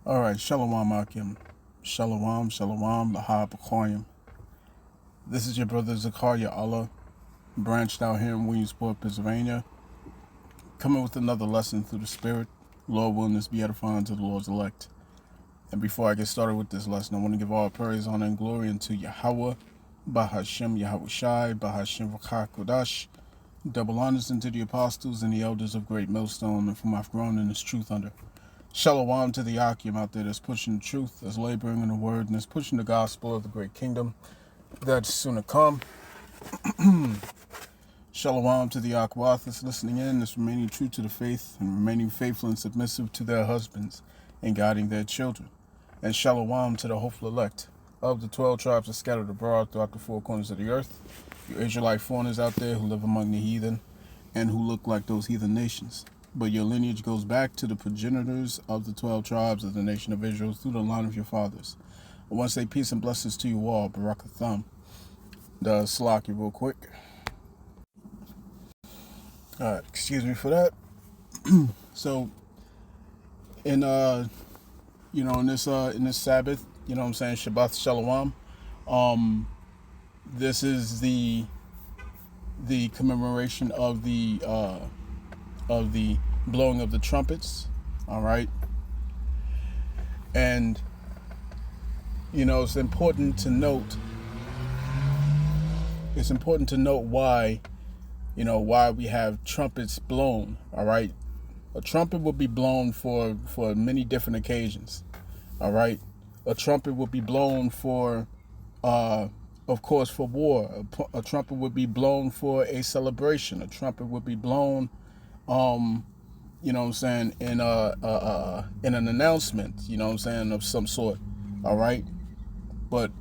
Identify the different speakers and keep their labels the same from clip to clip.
Speaker 1: All right, Shalom Akim. Shalom, Shalom, Lahab Akoyim. This is your brother Zakaria Allah, branched out here in Williamsport, Pennsylvania, coming with another lesson through the Spirit. Lord willing, this be edifying to the Lord's elect. And before I get started with this lesson, I want to give all praise, honor, and glory unto Yahweh, Bahashem Yahweh Shai, Bahashem Vakak Kodash. Double honors unto the apostles and the elders of Great Millstone, and whom I've grown in this truth under. Shalom to the Akim out there that's pushing the truth, that's laboring in the word, and that's pushing the gospel of the great kingdom that's soon to come. Shalom to the Akwath that's listening in, that's remaining true to the faith and remaining faithful and submissive to their husbands and guiding their children. And shalom to the hopeful elect of the 12 tribes that scattered abroad throughout the four corners of the earth. Your Israelite foreigners out there who live among the heathen and who look like those heathen nations. But your lineage goes back to the progenitors of the 12 tribes of the nation of Israel through the line of your fathers. I want to say peace and blessings to you all. Barakatham. The Salaki real quick. Excuse me for that. So, in in this Sabbath, you know what I'm saying, Shabbat Shalom. This is the commemoration of the blowing of the trumpets. All right, and it's important to note. It's important to note why we have trumpets blown. All right, a trumpet will be blown for many different occasions. All right, a trumpet will be blown for of course, for war. A trumpet would be blown for a celebration. A trumpet would be blown, in an announcement, of some sort. All right, but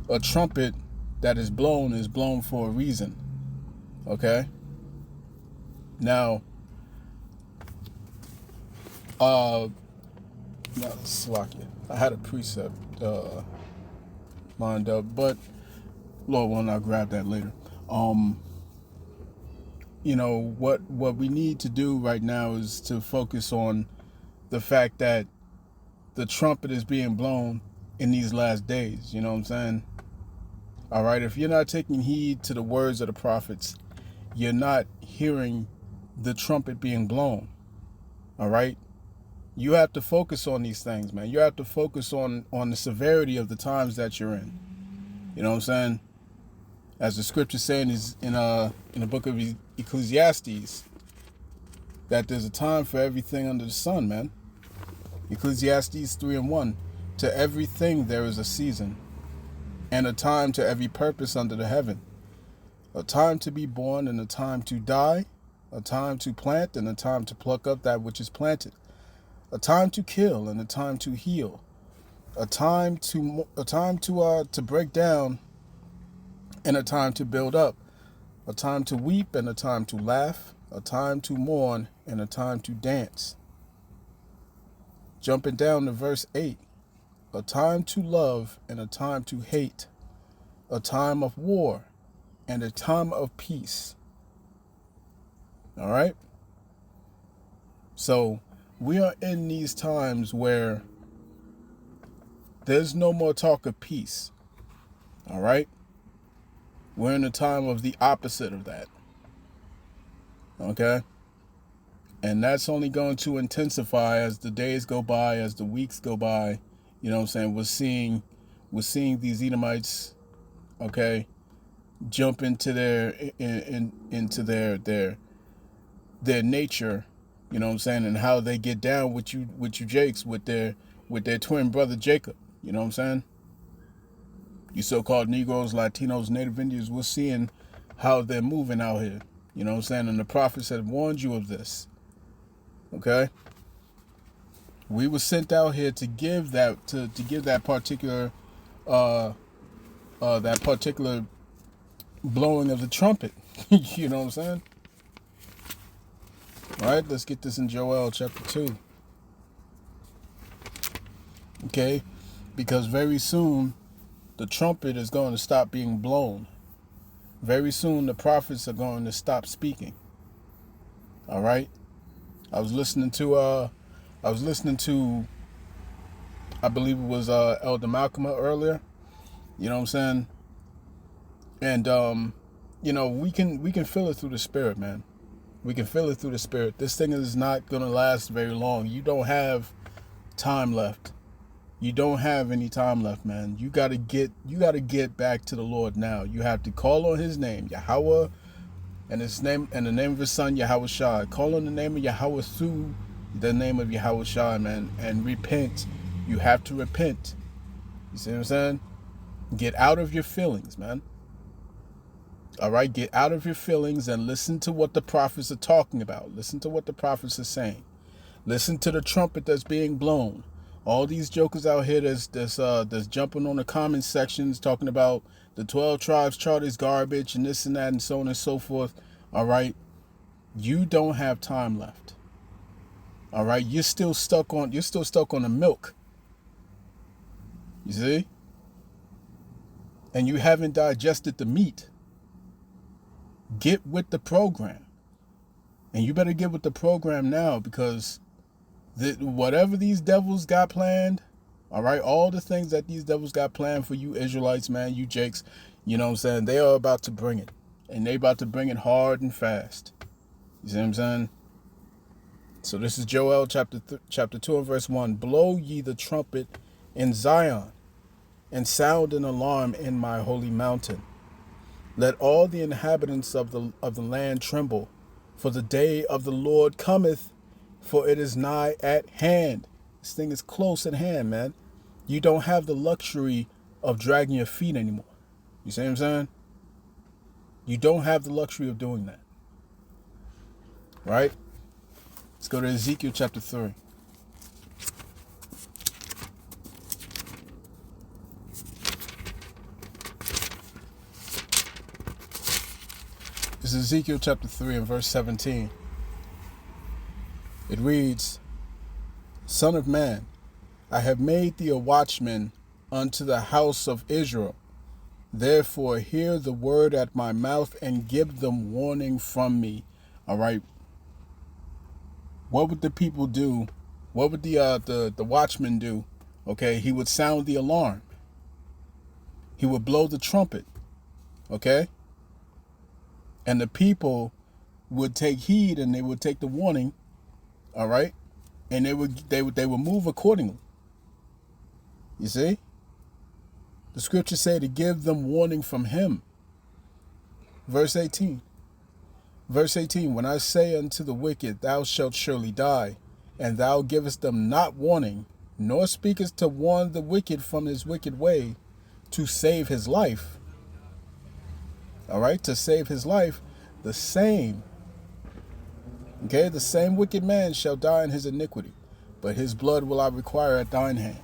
Speaker 1: a trumpet that is blown for a reason. Okay. Now, Slovakia. I had a precept lined up, but Lord willing, I'll grab that later. What we need to do right now is to focus on the fact that the trumpet is being blown in these last days. You know what I'm saying? All right. If you're not taking heed to the words of the prophets, you're not hearing the trumpet being blown. All right. You have to focus on these things, man. You have to focus on the severity of the times that you're in. You know what I'm saying? As the scripture saying is in the book of Ecclesiastes, that there's a time for everything under the sun, man. Ecclesiastes 3:1. To everything there is a season, and a time to every purpose under the heaven. A time to be born and a time to die, a time to plant and a time to pluck up that which is planted. A time to kill and a time to heal, a time to break down and a time to build up, a time to weep and a time to laugh, a time to mourn and a time to dance. Jumping down to verse 8, a time to love and a time to hate, a time of war and a time of peace. All right? So, we are in these times where there's no more talk of peace. All right? We're in a time of the opposite of that. Okay? And that's only going to intensify as the days go by, as the weeks go by. You know what I'm saying? We're seeing these Edomites, okay, jump into their nature. You know what I'm saying? And how they get down with you Jakes, with their twin brother Jacob. You know what I'm saying? You so-called Negroes, Latinos, Native Indians, we're seeing how they're moving out here. You know what I'm saying? And the prophets had warned you of this. Okay? We were sent out here to give that particular blowing of the trumpet. You know what I'm saying? All right, let's get this in Joel chapter 2. Okay? Because very soon, the trumpet is going to stop being blown. Very soon, the prophets are going to stop speaking. All right? I was listening to I believe it was Elder Malcolm earlier. You know what I'm saying? And we can feel it through the spirit, man. We can feel it through the spirit. This thing is not gonna last very long. You don't have time left. You don't have any time left, man. You gotta get back to the Lord now. You have to call on His name, Yahweh, and His name and the name of His Son, Yahweh Shai. Call on the name of Yahweh through the name of Yahweh Shai, man, and repent. You have to repent. You see what I'm saying? Get out of your feelings, man. All right, get out of your feelings and listen to what the prophets are talking about. Listen to what the prophets are saying. Listen to the trumpet that's being blown. All these jokers out here that's jumping on the comment sections talking about the 12 tribes chart is garbage and this and that and so on and so forth. All right, you don't have time left. All right, you're still stuck on the milk. You see? And you haven't digested the meat. Get with the program. And you better get with the program now, because whatever these devils got planned, all right, all the things that these devils got planned for you Israelites, man, you Jakes, you know what I'm saying, they are about to bring it. And they about to bring it hard and fast. You see what I'm saying? So this is Joel chapter 2 and verse 1. Blow ye the trumpet in Zion, and sound an alarm in my holy mountain. Let all the inhabitants of the land tremble, for the day of the Lord cometh, for it is nigh at hand. This thing is close at hand, man. You don't have the luxury of dragging your feet anymore. You see what I'm saying? You don't have the luxury of doing that. Right? Let's go to Ezekiel chapter 3. This is Ezekiel chapter 3 and verse 17. It reads, Son of man, I have made thee a watchman unto the house of Israel. Therefore hear the word at my mouth and give them warning from me. All right. What would the people do? What would the watchman do? Okay, he would sound the alarm. He would blow the trumpet. Okay? And the people would take heed and they would take the warning. All right? And they would move accordingly. You see? The scriptures say to give them warning from him. Verse 18. Verse 18, when I say unto the wicked, thou shalt surely die, and thou givest them not warning, nor speakest to warn the wicked from his wicked way, to save his life. All right, to save his life, the same wicked man shall die in his iniquity, but his blood will I require at thine hand.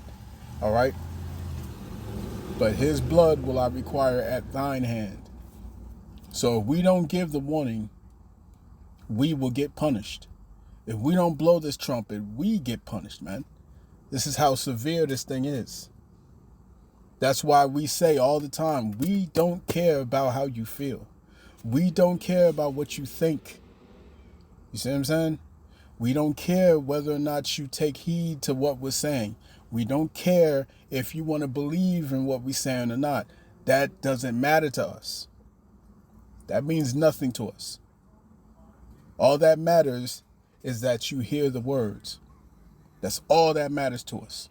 Speaker 1: All right? But his blood will I require at thine hand. So if we don't give the warning, we will get punished. If we don't blow this trumpet, we get punished, man. This is how severe this thing is. That's why we say all the time, we don't care about how you feel. We don't care about what you think. You see what I'm saying? We don't care whether or not you take heed to what we're saying. We don't care if you want to believe in what we're saying or not. That doesn't matter to us. That means nothing to us. All that matters is that you hear the words. That's all that matters to us.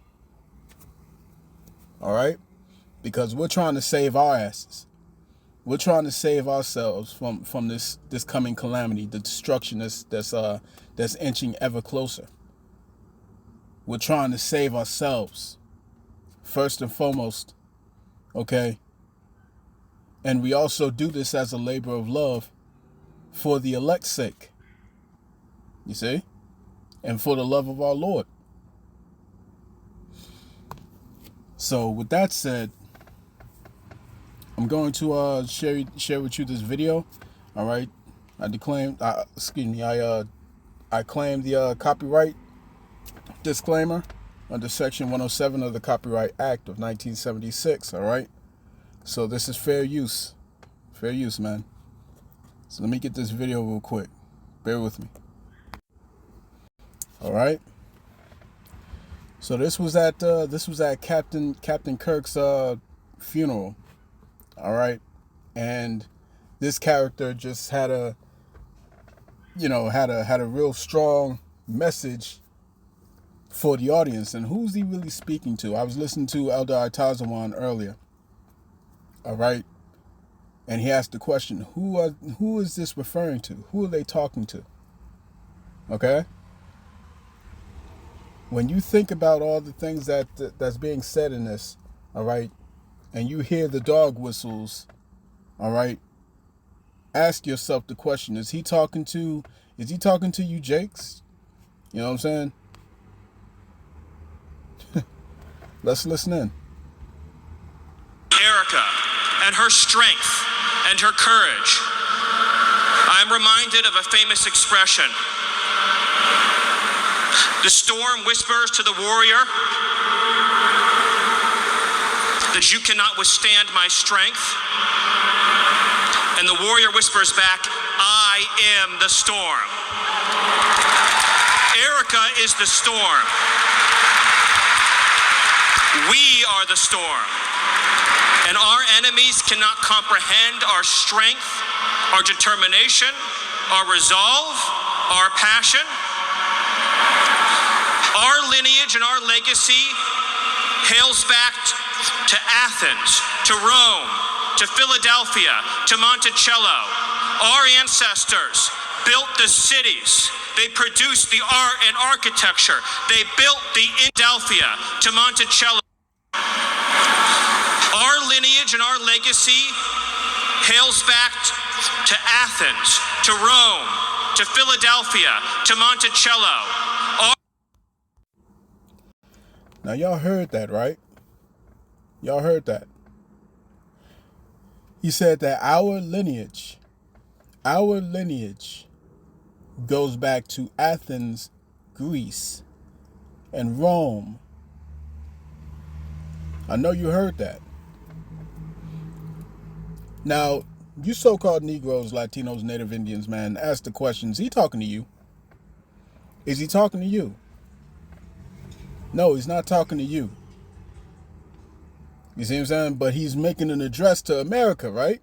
Speaker 1: All right? Because we're trying to save our asses. We're trying to save ourselves from this coming calamity, the destruction that's inching ever closer. We're trying to save ourselves first and foremost. Okay? And we also do this as a labor of love for the elect's sake. You see? And for the love of our Lord. So with that said, I'm going to share with you this video. All right. I claim the copyright disclaimer under Section 107 of the Copyright Act of 1976. All right. So this is fair use. Fair use, man. So let me get this video real quick. Bear with me. All right. So this was at Captain Kirk's funeral. All right, and this character just had a had a real strong message for the audience. And who's he really speaking to? I was listening to Elder Itazawan earlier. All right, and he asked the question, who is this referring to? Who are they talking to? Okay. When you think about all the things that's being said in this, all right, and you hear the dog whistles, all right, ask yourself the question: Is he talking to you, Jakes? You know what I'm saying? Let's listen in.
Speaker 2: Erica and her strength and her courage. I'm reminded of a famous expression. The storm whispers to the warrior that you cannot withstand my strength. And the warrior whispers back, I am the storm. Erica is the storm. We are the storm. And our enemies cannot comprehend our strength, our determination, our resolve, our passion. Our lineage and our legacy hails back to Athens, to Rome, to Philadelphia, to Monticello. Our ancestors built the cities. They produced the art and architecture. They built the Philadelphia to Monticello. Our lineage and our legacy hails back to Athens, to Rome, to Philadelphia, to Monticello.
Speaker 1: Now y'all heard that, right? Y'all heard that. He said that our lineage goes back to Athens, Greece, and Rome. I know you heard that. Now, you so-called Negroes, Latinos, Native Indians, man, ask the question, is he talking to you? Is he talking to you? No, he's not talking to you. You see what I'm saying? But he's making an address to America, right?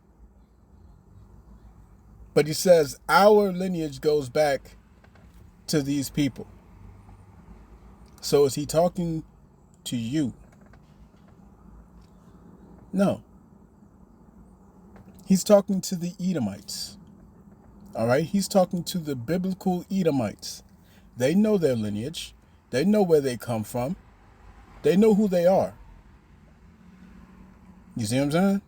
Speaker 1: But he says our lineage goes back to these people. So is he talking to you? No. He's talking to the Edomites. All right? He's talking to the biblical Edomites. They know their lineage. They know where they come from. They know who they are. You see what I'm saying?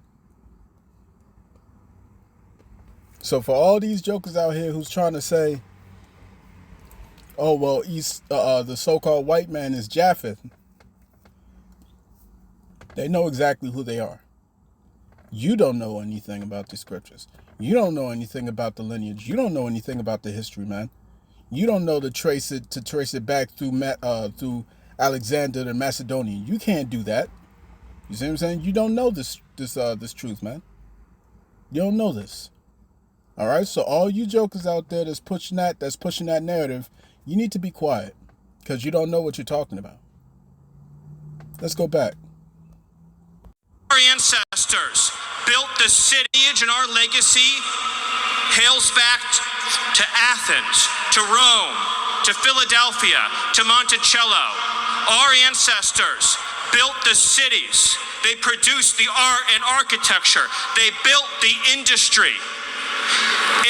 Speaker 1: So for all these jokers out here who's trying to say, oh, well, the so-called white man is Japheth, they know exactly who they are. You don't know anything about the scriptures. You don't know anything about the lineage. You don't know anything about the history, man. You don't know to trace it back through Alexander the Macedonian. You can't do that. You see what I'm saying? You don't know this truth, man. You don't know this. All right. So all you jokers out there that's pushing that narrative, you need to be quiet because you don't know what you're talking about. Let's go back.
Speaker 2: Our ancestors built the lineage and our legacy hails back to Athens, to Rome, to Philadelphia, to Monticello. Our ancestors built the cities. They produced the art and architecture. They built the industry.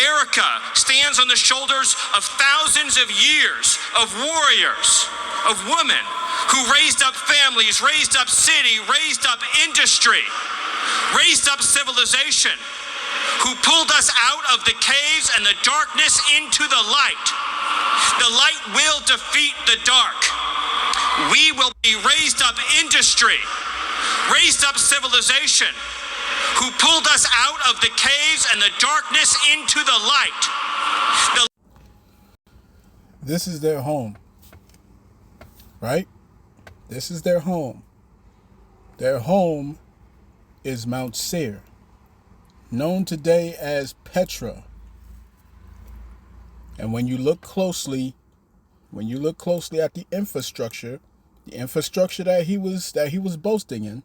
Speaker 2: Erica stands on the shoulders of thousands of years of warriors, of women who raised up families, raised up city, raised up industry, raised up civilization, who pulled us out of the caves and the darkness into the light. The light will defeat the dark. We will be raised up industry, raised up civilization, who pulled us out of the caves and the darkness into the light.
Speaker 1: This is their home, right? This is their home. Their home is Mount Seir, known today as Petra. And when you look closely at the infrastructure, The infrastructure that he was boasting in.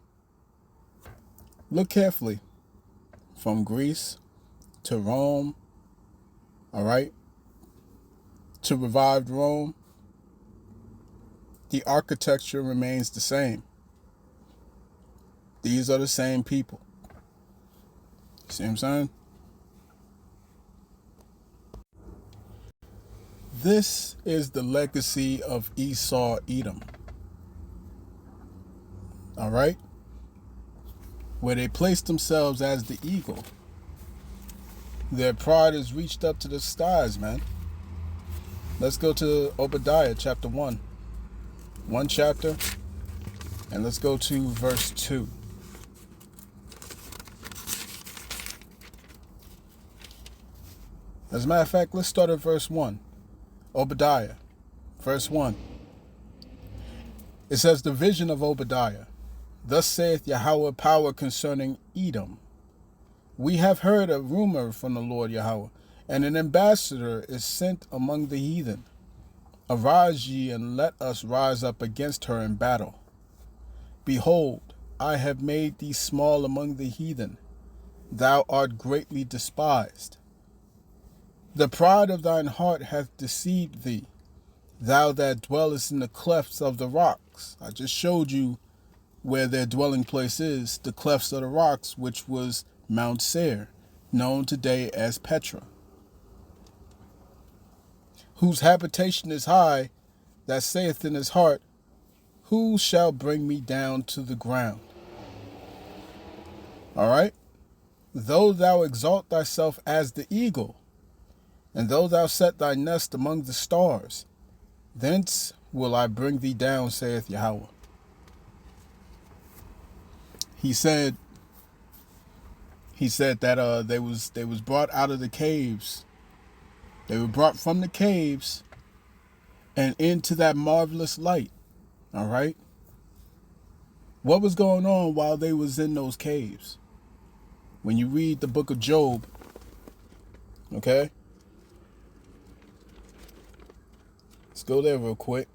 Speaker 1: Look carefully. From Greece to Rome, all right, to revived Rome, the architecture remains the same. These are the same people. See what I'm saying? This is the legacy of Esau Edom. All right? Where they placed themselves as the eagle. Their pride has reached up to the stars, man. Let's go to Obadiah chapter 1. One chapter. And let's go to verse 2. As a matter of fact, let's start at verse 1. Obadiah, verse 1. It says, the vision of Obadiah. Thus saith Yahweh power concerning Edom. We have heard a rumor from the Lord Yahweh, and an ambassador is sent among the heathen. Arise ye, and let us rise up against her in battle. Behold, I have made thee small among the heathen. Thou art greatly despised. The pride of thine heart hath deceived thee, thou that dwellest in the clefts of the rocks. I just showed you where their dwelling place is, the clefts of the rocks, which was Mount Seir, known today as Petra. Whose habitation is high, that saith in his heart, who shall bring me down to the ground? All right? Though thou exalt thyself as the eagle, and though thou set thy nest among the stars, thence will I bring thee down, saith Yahweh. He said that they was brought out of the caves. They were brought from the caves and into that marvelous light. All right? What was going on while they was in those caves? When you read the book of Job, okay? Let's go there real quick.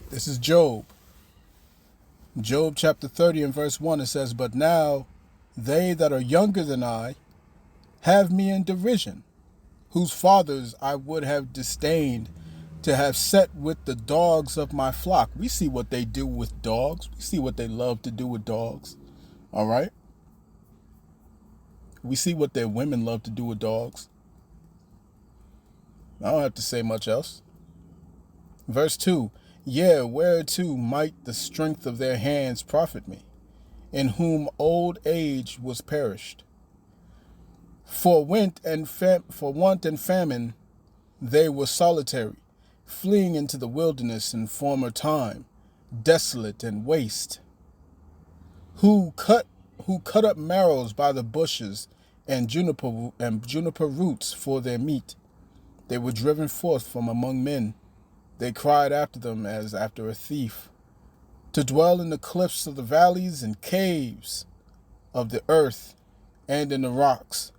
Speaker 1: This is Job. Job chapter 30 and verse 1, it says, but now they that are younger than I have me in derision, whose fathers I would have disdained to have set with the dogs of my flock. We see what they do with dogs. We see what they love to do with dogs. All right? We see what their women love to do with dogs. I don't have to say much else. Verse 2, yea, whereto might the strength of their hands profit me, in whom old age was perished. For want and famine they were solitary, fleeing into the wilderness in former time, desolate and waste. Who cut up marrows by the bushes and juniper roots for their meat. They were driven forth from among men. They cried after them as after a thief, to dwell in the cliffs of the valleys and caves of the earth and in the rocks.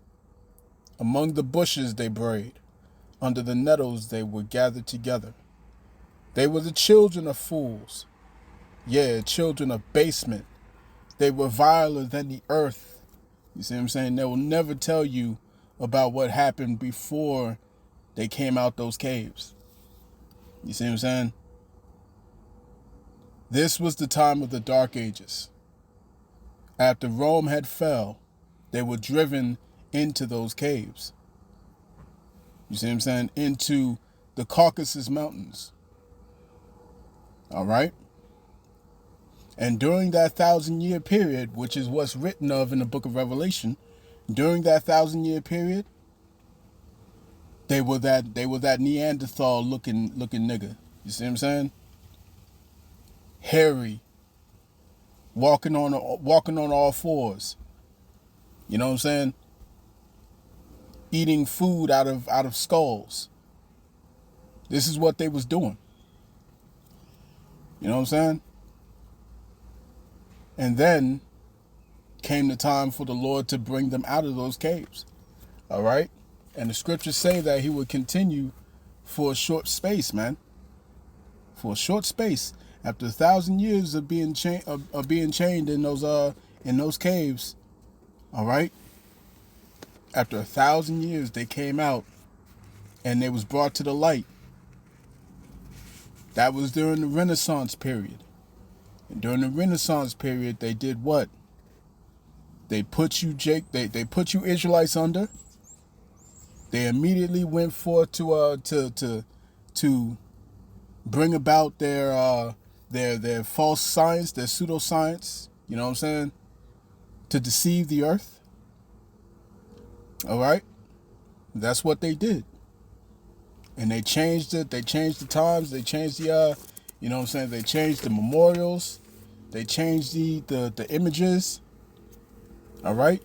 Speaker 1: Among the bushes they brayed, under the nettles they were gathered together. They were the children of fools, yea, children of basement. They were viler than the earth. You see what I'm saying? They will never tell you about what happened before they came out those caves. You see what I'm saying? This was the time of the Dark Ages. After Rome had fell, they were driven into those caves. You see what I'm saying? Into the Caucasus Mountains. All right? And during that 1,000-year period, which is what's written of in the book of Revelation, during that 1,000-year period, they were that Neanderthal looking nigga. You see what I'm saying? Hairy, walking on all fours. You know what I'm saying? Eating food out of skulls. This is what they was doing. You know what I'm saying? And then came the time for the Lord to bring them out of those caves. All right? And the scriptures say that he would continue for a short space, man. For a short space. After 1,000 years of being chained in those caves, all right. After 1,000 years, they came out, and they was brought to the light. That was during the Renaissance period. And during the Renaissance period, they did what? They put you Israelites under. They immediately went forth to bring about their false science, their pseudoscience, you know what I'm saying? To deceive the earth. All right? That's what they did. And they changed it. They changed the times. They changed the, you know what I'm saying? They changed the memorials. They changed the images. All right?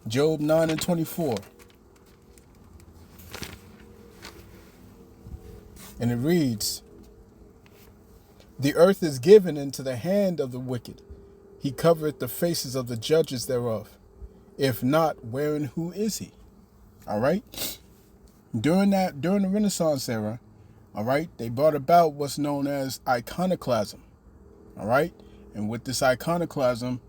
Speaker 1: Job 9:24. And it reads, the earth is given into the hand of the wicked. He covereth the faces of the judges thereof. If not, where and who is he? All right? During the Renaissance era, all right, they brought about what's known as iconoclasm. All right? And with this iconoclasm,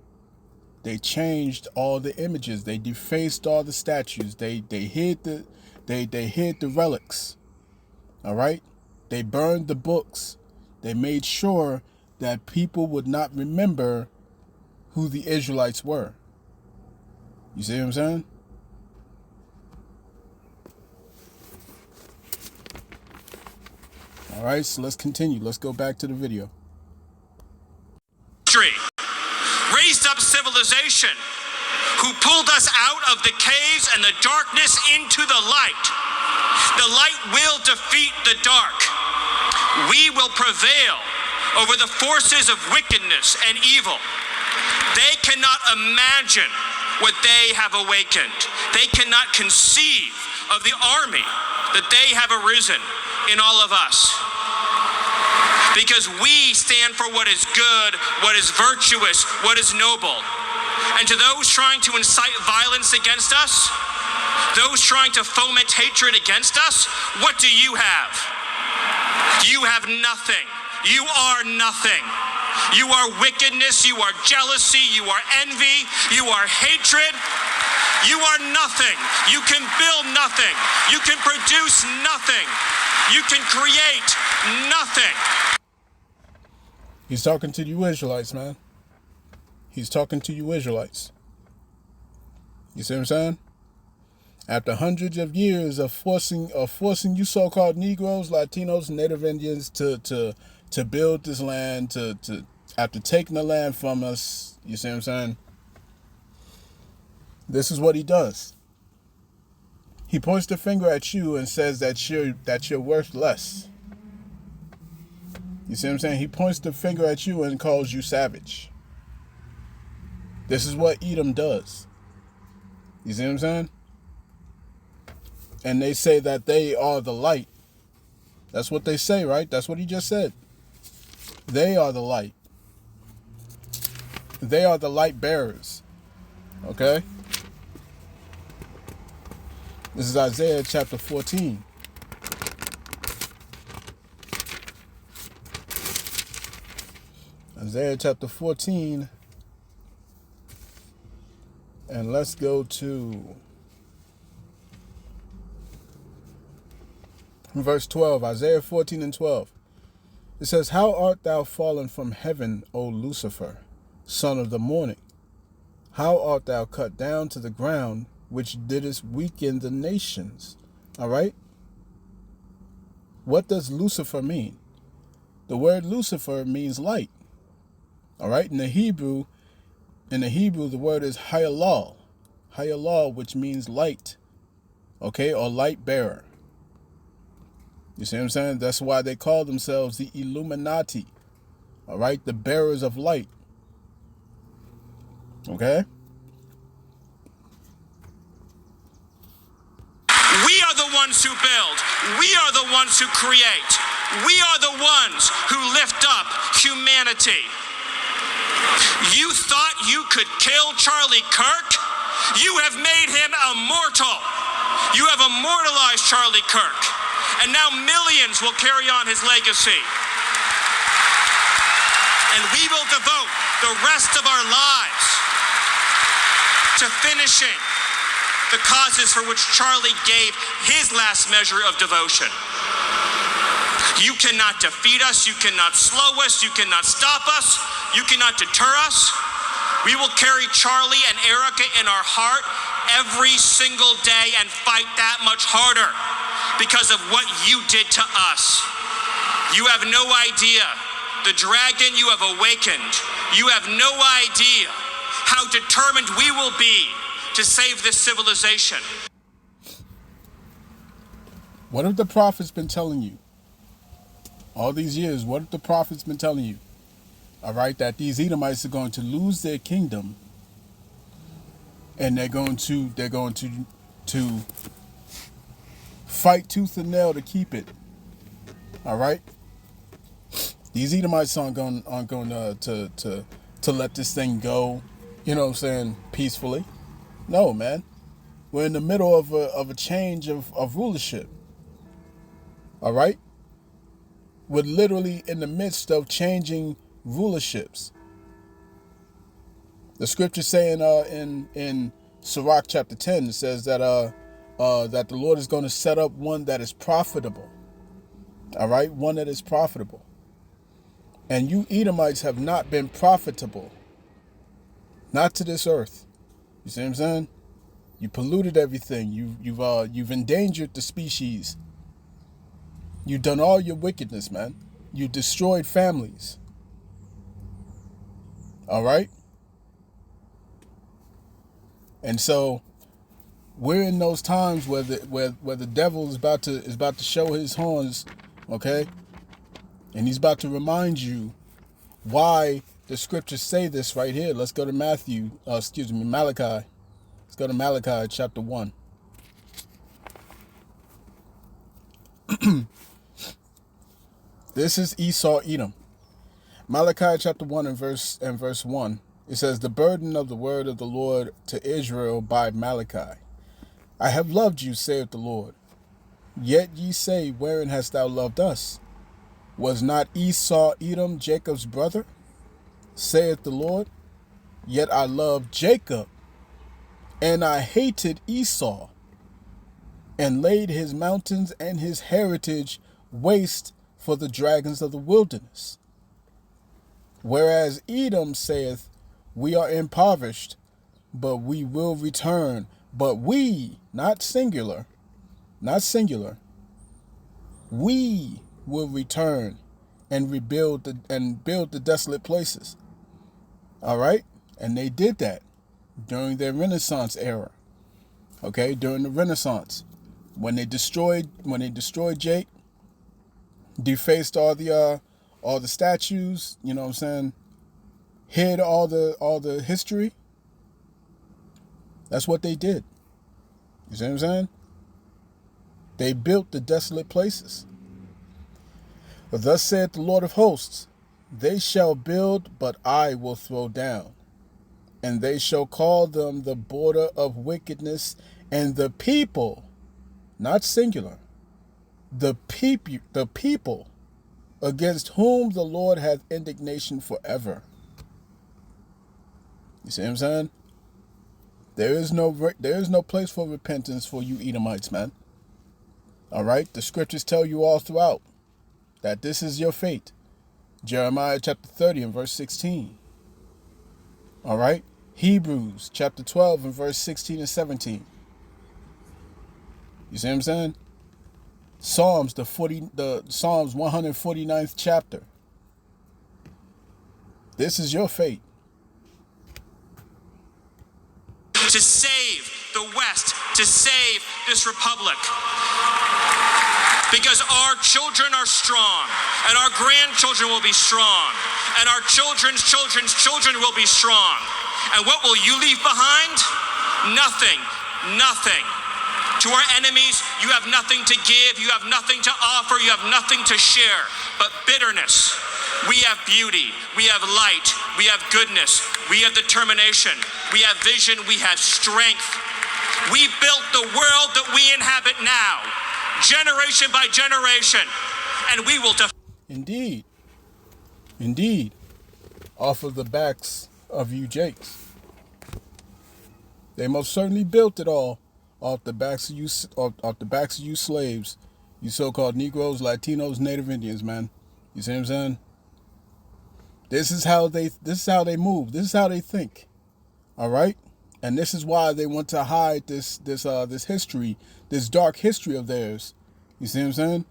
Speaker 1: they changed all the images. They defaced all the statues. They hid the relics. All right? They burned the books. They made sure that people would not remember who the Israelites were. You see what I'm saying? All right, so let's continue. Let's go back to the video.
Speaker 2: Raised up civilization, who pulled us out of the caves and the darkness into the light. The light will defeat the dark. We will prevail over the forces of wickedness and evil. They cannot imagine what they have awakened. They cannot conceive of the army that they have arisen in all of us. Because we stand for what is good, what is virtuous, what is noble. And to those trying to incite violence against us, those trying to foment hatred against us, what do you have? You have nothing. You are nothing. You are wickedness, you are jealousy, you are envy, you are hatred. You are nothing. You can build nothing. You can produce nothing. You can create nothing.
Speaker 1: He's talking to you Israelites, man. He's talking to you Israelites. You see what I'm saying? After hundreds of years of forcing you so-called Negroes, Latinos, Native Indians to build this land, to after taking the land from us, you see what I'm saying? This is what he does. He points the finger at you and says that you're worth less. You see what I'm saying? He points the finger at you and calls you savage. This is what Edom does. You see what I'm saying? And they say that they are the light. That's what they say, right? That's what he just said. They are the light. They are the light bearers. Okay? This is Isaiah chapter 14. Isaiah chapter 14. And let's go to verse 12. Isaiah 14:12. It says, how art thou fallen from heaven, O Lucifer, son of the morning? How art thou cut down to the ground, which didst weaken the nations? All right? What does Lucifer mean? The word Lucifer means light. All right? In the Hebrew, the word is Hayalal. Hayalal, which means light. Okay? Or light bearer. You see what I'm saying? That's why they call themselves the Illuminati. All right? The bearers of light. Okay?
Speaker 2: We are the ones who build. We are the ones who create. We are the ones who lift up humanity. You thought you could kill Charlie Kirk? You have made him immortal. You have immortalized Charlie Kirk. And now millions will carry on his legacy. And we will devote the rest of our lives to finishing the causes for which Charlie gave his last measure of devotion. You cannot defeat us. You cannot slow us. You cannot stop us. You cannot deter us. We will carry Charlie and Erica in our heart every single day and fight that much harder because of what you did to us. You have no idea the dragon you have awakened. You have no idea how determined we will be to save this civilization.
Speaker 1: What have the prophets been telling you? All these years, what have the prophets been telling you? All right, that these Edomites are going to lose their kingdom, and they're going to fight tooth and nail to keep it. All right, these Edomites aren't going to let this thing go. You know what I'm saying? Peacefully. No, man. We're in the middle of a change of rulership. All right. We're literally in the midst of changing rulerships. The scripture saying in Sirach chapter 10, it says that that the Lord is going to set up one that is profitable. All right, one that is profitable. And you Edomites have not been profitable. Not to this earth. You see what I'm saying? You polluted everything. You've endangered the species. You've done all your wickedness, man. You destroyed families. All right? And so we're in those times where the devil is about to show his horns, okay? And he's about to remind you why the scriptures say this right here. Let's go to Malachi. Let's go to Malachi chapter 1. This is Esau Edom. Malachi chapter 1 and verse 1. It says, the burden of the word of the Lord to Israel by Malachi. I have loved you, saith the Lord. Yet ye say, wherein hast thou loved us? Was not Esau Edom Jacob's brother? Saith the Lord. Yet I loved Jacob, and I hated Esau, and laid his mountains and his heritage waste for the dragons of the wilderness. Whereas Edom saith, we are impoverished, but we will return. But we, not singular, we will return and build the desolate places. All right? And they did that during their Renaissance era. Okay, during the Renaissance. When they destroyed Jake, defaced all the statues, you know what I'm saying? Hid all the history. That's what they did. You see what I'm saying? They built the desolate places. But thus saith the Lord of hosts, they shall build, but I will throw down. And they shall call them the border of wickedness, and the people, not singular, the people against whom the Lord hath indignation forever. You see what I'm saying? There is no place for repentance for you Edomites, man. All right? The scriptures tell you all throughout that this is your fate. Jeremiah chapter 30 and verse 16. All right? Hebrews chapter 12 and verse 16 and 17. You see what I'm saying? Psalms, the Psalms 149th chapter. This is your fate.
Speaker 2: To save the West, to save this republic. Because our children are strong, and our grandchildren will be strong, and our children's children's children will be strong. And what will you leave behind? Nothing. Nothing. To our enemies, you have nothing to give, you have nothing to offer, you have nothing to share, but bitterness. We have beauty, we have light, we have goodness, we have determination. we have vision, we have strength. We built the world that we inhabit now, generation by generation, and we will
Speaker 1: Indeed. Indeed. Off of the backs of you Jakes. They most certainly built it all off the backs of you slaves, you so-called Negroes, Latinos, Native Indians, man. You see what I'm saying? This is how they move. This is how they think. All right? And this is why they want to hide this history, this dark history of theirs. You see what I'm saying?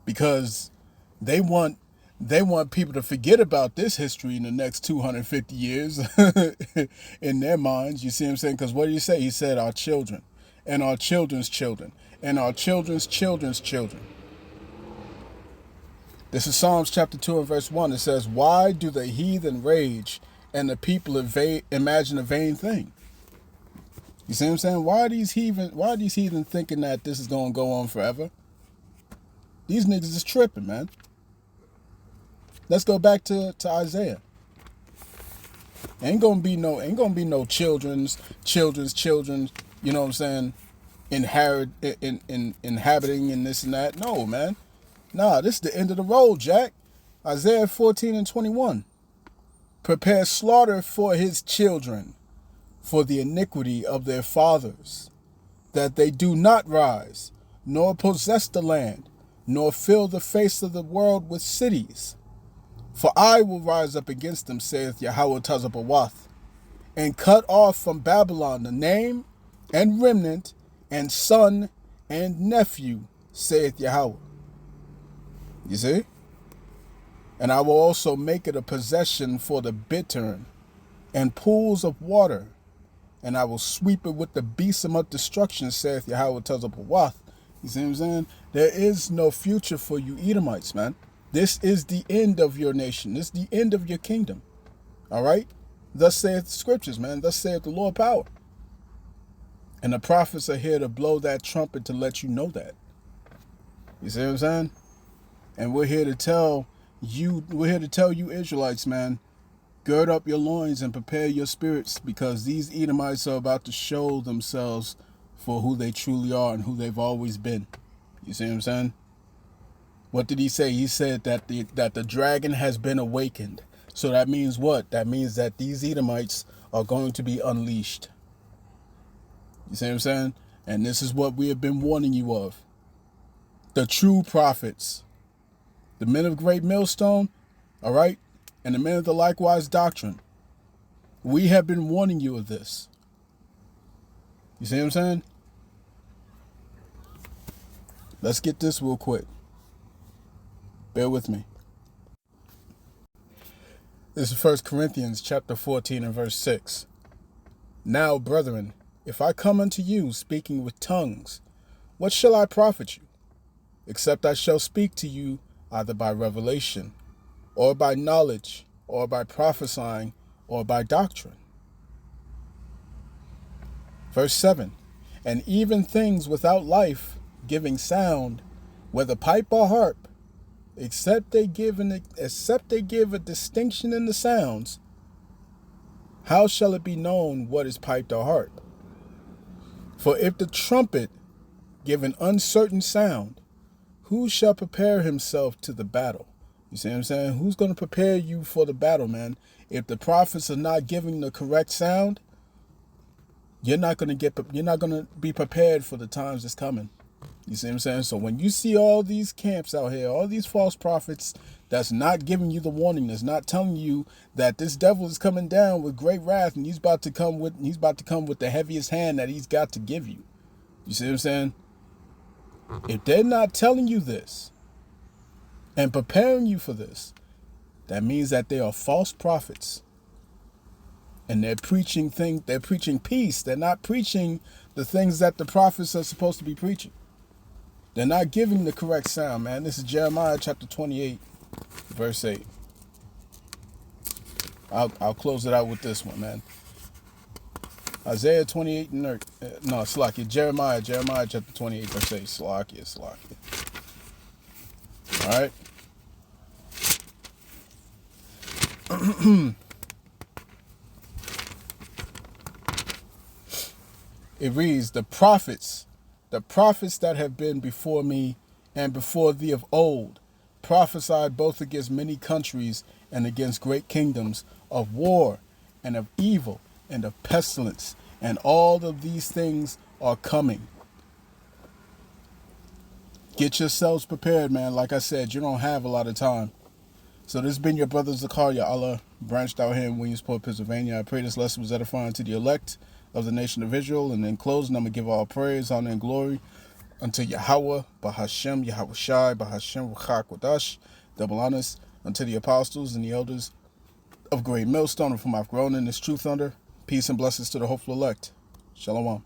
Speaker 1: Because they want people to forget about this history in the next 250 years in their minds. You see what I'm saying? Because what did he say? He said our children and our children's children and our children's children's children. This is Psalms chapter 2 and verse 1. It says, why do the heathen rage and the people imagine a vain thing? You see what I'm saying? Why are these heathen thinking that this is going to go on forever? These niggas is tripping, man. Let's go back to Isaiah. Ain't gonna be no children's children, you know what I'm saying, inhabiting and this and that. No, man. Nah, this is the end of the road, Jack. Isaiah 14 and 21. Prepare slaughter for his children, for the iniquity of their fathers, that they do not rise, nor possess the land, nor fill the face of the world with cities. For I will rise up against them, saith Yahweh Tazabawath, and cut off from Babylon the name and remnant and son and nephew, saith Yahweh. You see? And I will also make it a possession for the bittern and pools of water, and I will sweep it with the besom of destruction, saith Yahweh Tazabawath. You see what I'm saying? There is no future for you Edomites, man. This is the end of your nation. This is the end of your kingdom. All right? Thus saith the scriptures, man. Thus saith the Lord power. And the prophets are here to blow that trumpet to let you know that. You see what I'm saying? And we're here to tell you Israelites, man, gird up your loins and prepare your spirits, because these Edomites are about to show themselves for who they truly are and who they've always been. You see what I'm saying? What did he say? He said that the dragon has been awakened. So that means what? That means that these Edomites are going to be unleashed. You see what I'm saying? And this is what we have been warning you of. The true prophets, the men of great millstone, all right, and the men of the likewise doctrine. We have been warning you of this. You see what I'm saying? Let's get this real quick. Bear with me. This is 1 Corinthians chapter 14 and verse 6. Now, brethren, if I come unto you speaking with tongues, what shall I profit you? Except I shall speak to you either by revelation, or by knowledge, or by prophesying, or by doctrine. Verse 7. And even things without life, giving sound, whether pipe or harp, except they give a distinction in the sounds, how shall it be known what is piped or harp? For if the trumpet give an uncertain sound, who shall prepare himself to the battle? You see what I'm saying? Who's going to prepare you for the battle, man? If the prophets are not giving the correct sound, you're not going to be prepared for the times that's coming. You see what I'm saying? So when you see all these camps out here, all these false prophets that's not giving you the warning, that's not telling you that this devil is coming down with great wrath and he's about to come with the heaviest hand that he's got to give you. You see what I'm saying? If they're not telling you this and preparing you for this, that means that they are false prophets. And they're preaching peace. They're not preaching the things that the prophets are supposed to be preaching. They're not giving the correct sound, man. This is Jeremiah chapter 28, verse 8. I'll close it out with this one, man. Isaiah 28 and Jeremiah chapter 28, verse 8. Slakia. All right. It reads, the prophets that have been before me and before thee of old, prophesied both against many countries and against great kingdoms, of war and of evil and of pestilence, and all of these things are coming. Get yourselves prepared, man. Like I said, you don't have a lot of time. So this has been your brother Zakaria Allah, branched out here in Williamsport, Pennsylvania. I pray this lesson was edifying to the elect of the nation of Israel. And in closing, I'm going to give all praise, honor, and glory unto Yahweh, Bahashem, Yahweh Shai, Bahashem, Ruchak, Wadash, double honors unto the apostles and the elders of Great Millstone, from I've grown in this truth under. Peace and blessings to the hopeful elect. Shalom.